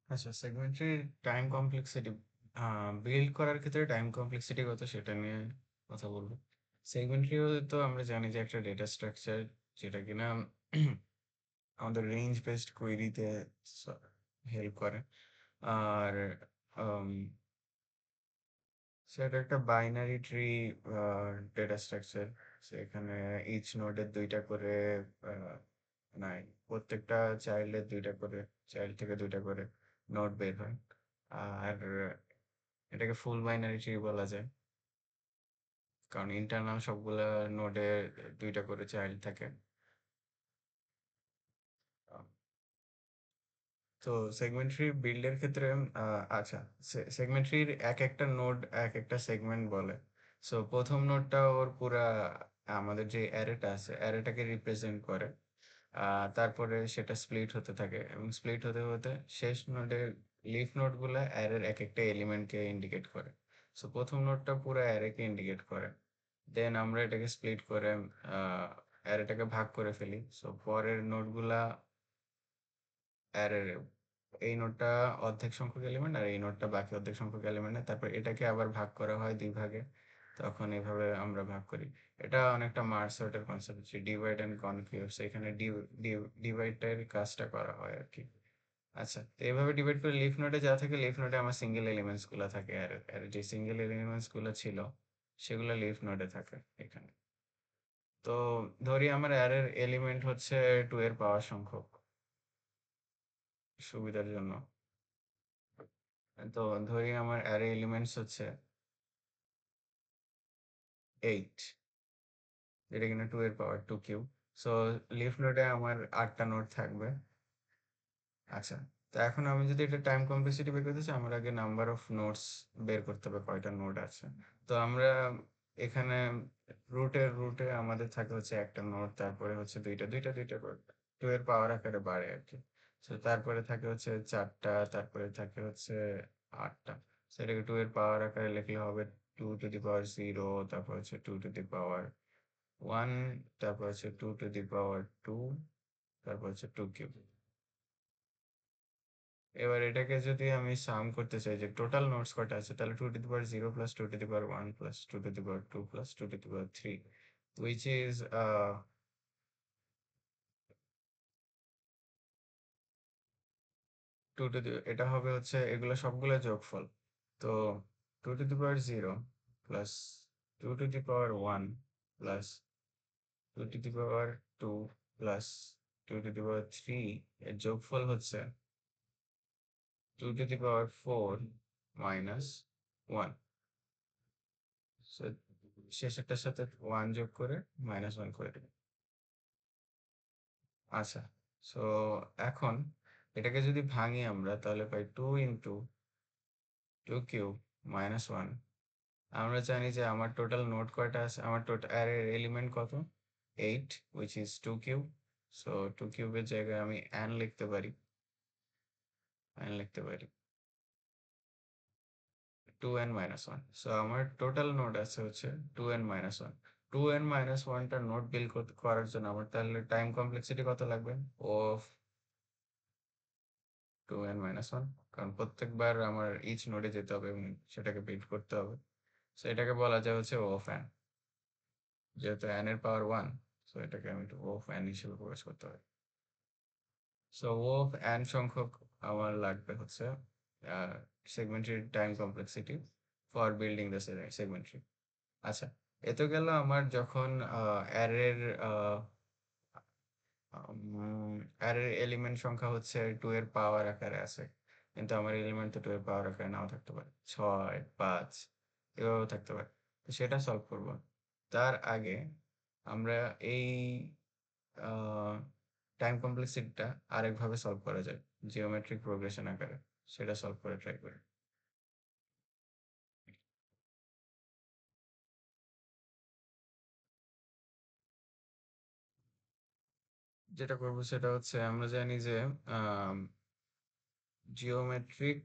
আচ্ছা, সেগমেন্টের time complexity build করার ক্ষেত্রে টাইম কমপ্লেক্সিটি কত সেটা নিয়ে কথা বলবো। সেগমেন্টারিও তো আমরা জানি যে একটা ডেটা স্ট্রাকচার, যেটা কিনা আমাদের রেঞ্জ বেসড কোয়েরিতে হেল্প করে। আর আম, সেটা একটা বাইনারি ট্রি ডেটা স্ট্রাকচার। সেখানে ইচ নোডের দুইটা করে আহ, নাই, প্রত্যেকটা চাইল্ডের দুইটা করে, চাইল্ড থেকে দুইটা করে নোড বের হয়। আর এটাকে ফুল বাইনারি ট্রি বলা যায়, কারণ ইন্টারনাল সবগুলা নোডে দুইটা করে চাইল্ড থাকে। তো সেগমেন্টারি বিল্ডের ক্ষেত্রে আচ্ছা, সেগমেন্টারির এক একটা নোড এক একটা সেগমেন্ট বলে। সো প্রথম নোডটা ওর পুরা আমাদের যে অ্যারেটা আছে অ্যারেটাকে রিপ্রেজেন্ট করে। তারপরে সেটা স্প্লিট হতে থাকে এবং স্প্লিট হতে হতে শেষ নোডে লিফ নোড গুলা অ্যারের এক একটা এলিমেন্টকে ইন্ডিকেট করে। সো প্রথম নোডটা পুরো অ্যারেকে ইন্ডিকেট করে। দেন আমরা এটাকে স্প্লিট করে অ্যারেটাকে ভাগ করে ফেলি। সো পরের নোডগুলা অ্যারের এই নোডটা অর্ধেক সংখ্যক এলিমেন্ট আর এই নোডটা বাকি অর্ধেক সংখ্যক এলিমেন্ট, তারপর এটাকে আবার ভাগ করা হয় দুই ভাগে। তখন এভাবে আমরা ভাগ করি। এটা অনেকটা মার্জ সর্টের কনসেপ্ট, যে ডিভাইড অ্যান্ড কনকিউ, এখানে ডিভাইডের কাজটা করা হয় আর কি। আচ্ছা, তো এইভাবে ডিভাইড করে লিফ নোডে যা থাকে, লিফ নোডে আমার সিঙ্গেল এলিমেন্টস গুলো থাকে, আর যে সিঙ্গেল এলিমেন্টস গুলো ছিল সেগুলো লিফ নোডে থাকে এখানে। তো ধরি আমার অ্যারের এলিমেন্ট হচ্ছে 2 এর পাওয়ার সংখ্যক সুবিধার জন্য। তো ধরি আমার অ্যারে এলিমেন্টস হচ্ছে 8, যেটা কিনা 2 এর পাওয়ার 2 কিউব। সো লিফ নোডে আমার 8টা নোড থাকবে। আচ্ছা, তো এখন আমি যদি এটা টাইম কমপ্লেক্সিটি বের করতে চাই, আমার আগে নাম্বার অফ নোডস বের করতে হবে, কয়টা নোড আছে। তো আমরা এখানে রুটে আমাদের থাকে হচ্ছে একটা নোড, তারপরে হচ্ছে দুইটা দুইটা দুইটা করে 2 এর পাওয়ার আকারে বাড়ে আর কি। তো তারপরে থাকে হচ্ছে 4টা, তারপরে থাকে হচ্ছে 8টা। সেটাকে 2 এর পাওয়ার আকারে লিখলে হবে 2 টু দি পাওয়ার 0, তারপর হচ্ছে 2 টু দি পাওয়ার 1, তারপর হচ্ছে 2 টু দি পাওয়ার 2, তারপর হচ্ছে 2 কিউব। এবার এটাকে যদি আমি সাম করতে চাই যে টোটাল নোটস কয়টা আছে, তাহলে 2 to the power 0 plus 2 to the power 1 plus 2 to the power 2 plus 2 to the power 3, which is এটা হবে হচ্ছে এগুলো সবগুলো যোগফল। তো 2 to the power 0 plus 2 to the power 1 plus 2 to the power 2 plus 2 to the power 3 এর যোগফল হচ্ছে 2 টু দি পাওয়ার 4 মাইনাস 1। শেষেরটার সাথে 1 যোগ করে -1 করে দিবে। আচ্ছা, সো এখন এটাকে যদি ভাঙি আমরা, তাহলে পাই 2 into 2 কিউব -1। আমরা জানি যে আমার টোটাল নোড কয়টা আছে, আমার টোটাল অ্যারের এলিমেন্ট কত, 8, which is 2 কিউব। সো 2 কিউবের জায়গায় আমি n লিখতে পারি 2n-1। সো আমার টোটাল নোড আছে হচ্ছে 2n-1। 2n-1টা নোড বিল করার জন্য আমার তাহলে টাইম কমপ্লেক্সিটি কত লাগবে, ও 2n-1, কারণ প্রত্যেকবার আমার ইচ নোডে যেতে হবে এবং সেটাকে বিল্ড করতে হবে। সো এটাকে বলা যায় হচ্ছে ও অফ n, যেহেতু n এর পাওয়ার 1। সো এটাকে আমি ও অফ n হিসেবে প্রকাশ করতে হবে। সো ও অফ n সংখ্যক আমার লাগবে হচ্ছে segmentary time complexity for building the segmentary. আচ্ছা, এ তো গেল আমার যখন অ্যারের অ্যারের এলিমেন্ট সংখ্যা হচ্ছে 2 এর পাওয়ার আকারে আছে, কিন্তু আমার এলিমেন্ট তো 2 এর পাওয়ার আকারে নাও থাকতে পারে, 6, 5 এভাবেও থাকতে পারে। তো সেটা সলভ করব। তার আগে আমরা এই টাইম কমপ্লেক্সিটিটা আরেকভাবে সলভ করা যায়, জিওমেট্রিক প্রোগ্রেশন আকারে। সেটা সলভ করে ট্রাই করি। যেটা করব সেটা হচ্ছে, আমরা জানি যে জিওমেট্রিক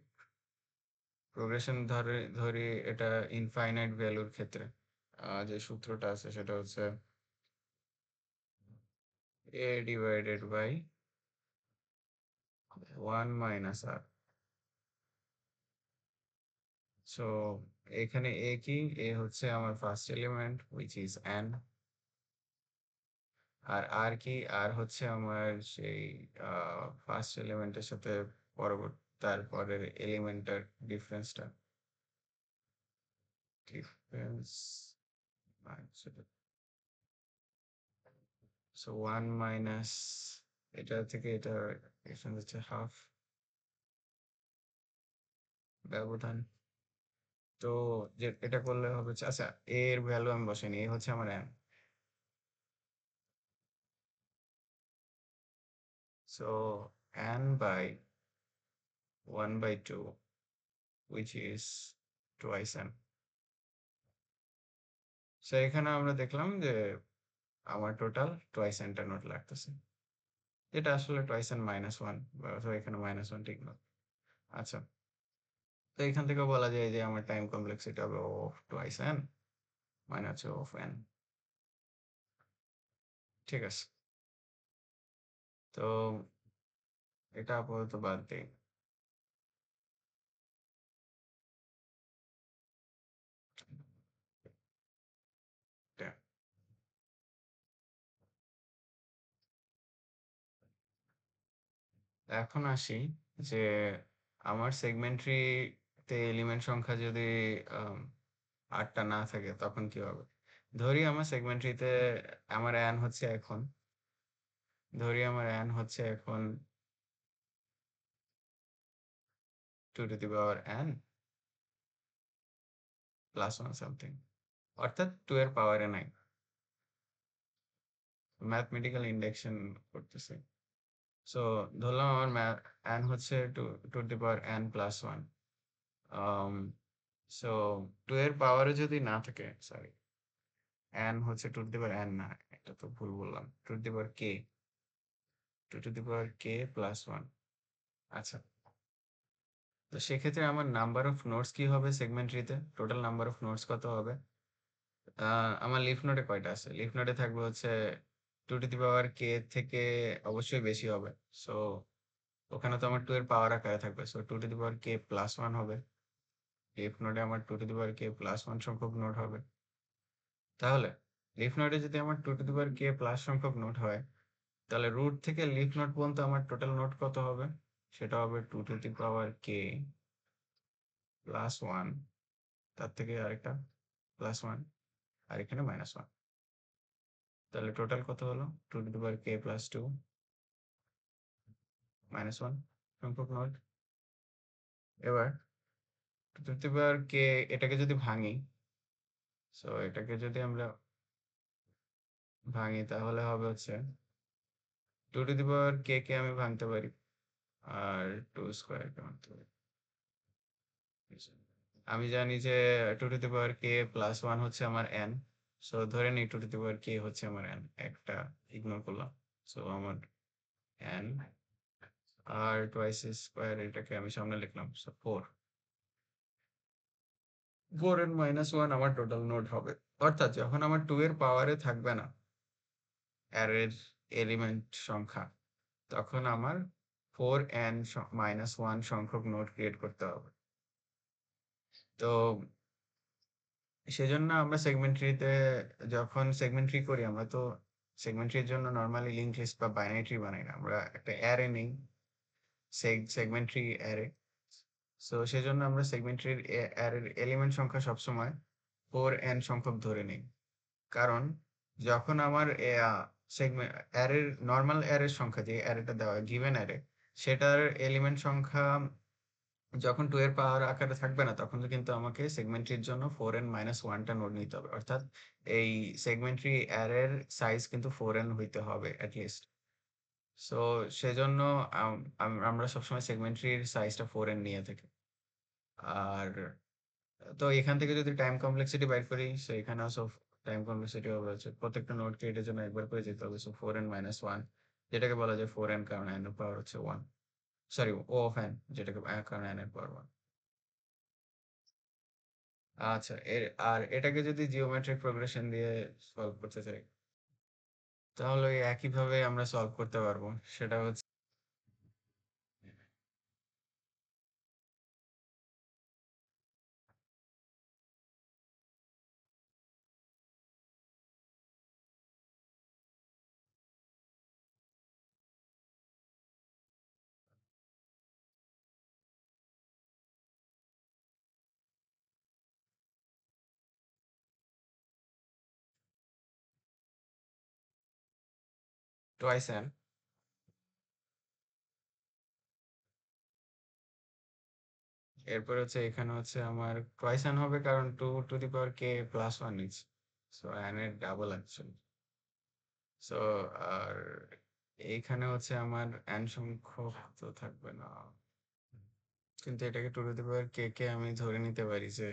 প্রোগ্রেশন ধরি এটা ইনফাইনাইট ভ্যালুর ক্ষেত্রে যে সূত্রটা আছে সেটা হচ্ছে a divided by 1 minus r। So এখানে এ কি? এ হচ্ছে আমার first element which is n, আর আর কি? আর হচ্ছে আমার সেই ফার্স্ট এলিমেন্টের সাথে পরবর্তী তারপরের এলিমেন্টের ডিফারেন্সটা, ডিফারেন্স সো 1 মাইনাস এটা থেকে এটা ডিফারেন্স হচ্ছে হাফ ব্যবধান। তো যে এটা করলে হবে আচ্ছা, a এর ভ্যালু আমি বসাইনি, এ হচ্ছে আমার n, সো n বাই 1 by 2 which is twice n। সো এখানে আমরা দেখলাম যে আমার টোটাল টুয়াইস এনটা নোট লাগতেছে, যেটা আসলে টুয়াইস এন মাইনাস ওয়ান, তো এখানে মাইনাস ওয়ান ঠিক না। আচ্ছা, তো এখান থেকে বলা যায় যে আমার টাইম কমপ্লেক্সিটি হবে of twice N minus of N. ঠিক আছে, তো এটা আপাতত বাদ দিই। এটা। এখন আসি যে আমার সেগমেন্ট্রিতে এলিমেন্ট সংখ্যা যদি আম, 8টা না থাকে তখন কি হবে। ধরি আমার সেগমেন্ট্রিতে আমার n হচ্ছে এখন, ধরি আমার n হচ্ছে এখন 2 to the power n plus one something, অর্থাৎ 2 এর পাওয়ারে নাই। ম্যাথমেটিক্যাল ইন্ডাকশন করতেছে। সো ধরলাম আমার n হচ্ছে two to the power n plus one. So 2 এর পাওয়ারে যদি না থাকে, সরি, n হচ্ছে two to the power n না, এটা তো ভুল বললাম, two to the power k plus one. আচ্ছা, তো সেক্ষেত্রে আমার নাম্বার অফ নোডস কি হবে সেগমেন্ট্রিতে, টোটাল নাম্বার অফ নোডস কত হবে? আমার লিফ নোডে কয়টা আছে? লিফ নোডে থাকবে হচ্ছে two to the power k থেকে অবশ্যই বেশি হবে। সো ওখানে তো আমার 2 এর পাওয়ার আকারে থাকবে, so two to the power k plus one হবে। লিফ নোডে আমার two to the power k plus one সংখ্যক নোড হবে। তাহলে লিফ নোডে যদি আমার two to the power k plus সংখ্যক নোড হয়, তাহলে রুট থেকে লিফ নোড পর্যন্ত আমার টোটাল নোড কত হবে? সেটা হবে two to the power k plus one, তার থেকে আরেকটা প্লাস ওয়ান, আর এখানে মাইনাস ওয়ান। তাহলে টোটাল কত হলো? Two to the power k plus two minus one সংখ্যক নোড। এবার two to the power k, এটাকে যদি ভাঙি, সো এটাকে যদি আমরা ভাঙি তাহলে হবে হচ্ছে two to the power k কে আমি ভাঙতে পারি, আর টু স্কোয়ার কে ভাঙতে পারি। আমি জানি যে two to the power k plus one হচ্ছে আমার n, সো ধরে নিই two to the power k হচ্ছে আমার n, একটা ইগনোর করলাম। সো আমার n আর টুয়াইস স্কোয়ার, এটাকে আমি সামনে লিখলাম, সো ফোর, 4n-1 আমার টোটাল নোড হবে। অর্থাৎ যখন আমার 2 এর পাওয়ারে থাকবে না অ্যারের এলিমেন্ট সংখ্যা, তখন আমার 4n-1 সংখ্যক নোড ক্রিয়েট করতে হবে। তো সেজন্য আমরা সেগমেন্ট্রিতে, যখন সেগমেন্ট্রি করি আমরা তো সেগমেন্ট্রির জন্য নর্মালি লিঙ্ক লিস্ট বা বাইনারি ট্রি বানাই না, আমরা একটা অ্যারে নিই, সেগমেন্ট্রি অ্যারে। সো সেজন্য আমরা সেগমেন্ট্রির অ্যারের এলিমেন্ট সংখ্যা সবসময় 4n সংখ্যক ধরে নিই। কারণ যখন আমার সেগমেন্ট অ্যারের নর্মাল অ্যারের সংখ্যা, যে অ্যারেটা দেওয়া গিভেন অ্যারে, সেটার এলিমেন্ট সংখ্যা যখন 2 এর পাওয়ার আকারে থাকবে না, তখন কিন্তু আমাকে সেগমেন্ট্রির জন্য 4n-1টা নোড নিতে হবে। অর্থাৎ এই সেগমেন্ট্রি অ্যারের সাইজ কিন্তু 4n হইতে হবে অ্যাটলিস্ট। সো সেজন্য আমরা সবসময় সেগমেন্ট্রির সাইজটা 4n নিয়ে থাকি। আর তো এখান থেকে যদি টাইম কমপ্লেক্সিটি বাইর করি, সো এখানেও সব টাইম কমপ্লেক্সিটি হবে হচ্ছে প্রত্যেকটা নোডকে এটার জন্য একবার করে যেতে হবে, সো 4n-1, যেটাকে বলা যায় 4n কারণ n এর পাওয়ার হচ্ছে 1, সরি ও অফ n, যেটাকে কারণ n এর পাওয়ার 1। আচ্ছা, আর এটাকে যদি জিওমেট্রিক প্রোগ্রেশন দিয়ে সলভ করতে চাই, তাহলে ওই একইভাবে আমরা সলভ করতে পারবো। সেটা হচ্ছে টোয়াইস n, এরপর হচ্ছে এখানে হচ্ছে আমার টোয়াইস n হবে কারণ 2 to the power k+1 নিচ্ছে, সো n এর ডাবল অ্যাকচুয়ালি। সো আর এইখানে হচ্ছে আমার n সংখ্যক তো থাকবে না, কিন্তু এটাকে 2 to the power k কে আমি ধরে নিতে পারি যে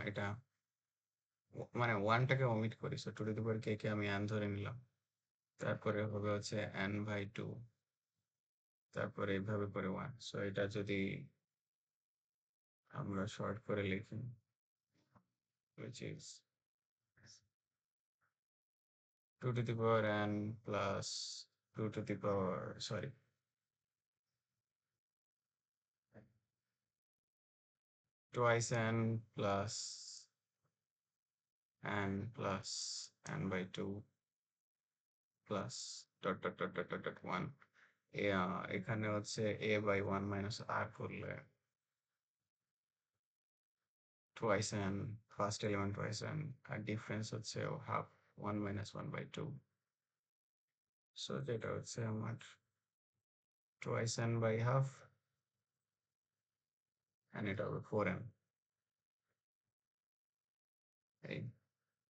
এটা মানে ওয়ানটাকে ওমিট করি, so 2 to the power k কে আমি n ধরে নিলাম, তারপরে হবে হচ্ছে n/2, তারপরে এইভাবে করে 1। সো এটা যদি আমরা শর্ট করে লিখি, which is 2 to the power n plus 2 to the power, sorry, 2 n plus n plus n/2 plus dot 1। এখানে হচ্ছে a/1 minus r করলে twice n, first element twice n, আর ডিফারেন্স হচ্ছে হাফ, 1 minus 1/2। সো যেটা হচ্ছে আমার twice n by half, and এটা হবে 4n। এই